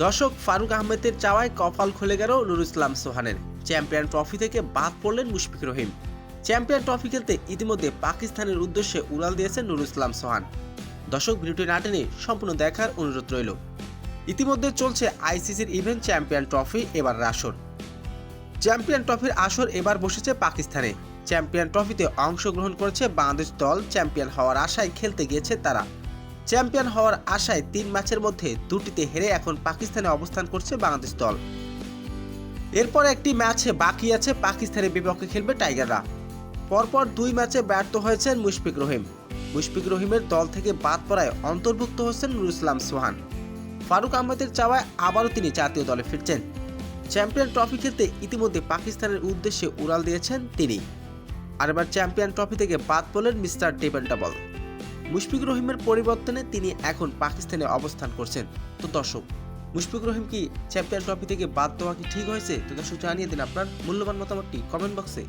দর্শক ফারুক আহমেদের চাওয়ায় কপাল খুলে গেল নুরুল ইসলাম সোহানের। চ্যাম্পিয়ন ট্রফি থেকে বাদ পড়লেন মুশফিকুর রহিম। চ্যাম্পিয়ন ট্রফি খেলতে ইতিমধ্যে পাকিস্তানের উদ্দেশ্যে উড়াল দিয়েছেন নুরুল ইসলাম সোহান। দর্শক, ভিডিওটি না টেনে সম্পূর্ণ দেখার অনুরোধ রইল। ইতিমধ্যে চলছে আইসিসির ইভেন্ট চ্যাম্পিয়ন ট্রফি এবারের আসর। চ্যাম্পিয়ন ট্রফির আসর এবার বসেছে পাকিস্তানে। চ্যাম্পিয়ন ট্রফিতে অংশগ্রহণ করেছে বাংলাদেশ দল। চ্যাম্পিয়ন হওয়ার আশায় খেলতে গিয়েছে তারা। চ্যাম্পিয়ন হওয়ার আশায় ৩ ম্যাচের মধ্যে ২টিতে হেরে এখন পাকিস্তানে অবস্থান করছে বাংলাদেশ দল। এরপর একটি ম্যাচে বাকি আছে, পাকিস্তানের বিপক্ষে খেলবে টাইগাররা। পরপর ২ ম্যাচে ব্যর্থ হয়েছেন মুশফিকুর রহিম। মুশফিকুর রহিমের দল থেকে বাদ পড়ায় অন্তর্ভুক্ত হচ্ছেন নুরুল ইসলাম সোহান। ফারুক আহমেদের চাওয়ায় আবারও তিনি জাতীয় দলে ফিরছেন। চ্যাম্পিয়ন ট্রফি খেলতে ইতিমধ্যে পাকিস্তানের উদ্দেশ্যে উড়াল দিয়েছেন তিনি। আর এবার চ্যাম্পিয়ন ট্রফি থেকে বাদ পড়লেন মিস্টার ডিপেন্ডেবল। মুশফিকুর রহিমের পরিবর্তনে তিনি এখন পাকিস্তানে অবস্থান করছেন। তো দর্শক, মুশফিকুর রহিম কি চ্যাম্পিয়ন ট্রফি থেকে বাদ দেওয়া কি ঠিক হয়েছে? তো দর্শক, জানিয়ে দিন আপনার মূল্যবান মতামতটি কমেন্ট বক্সে।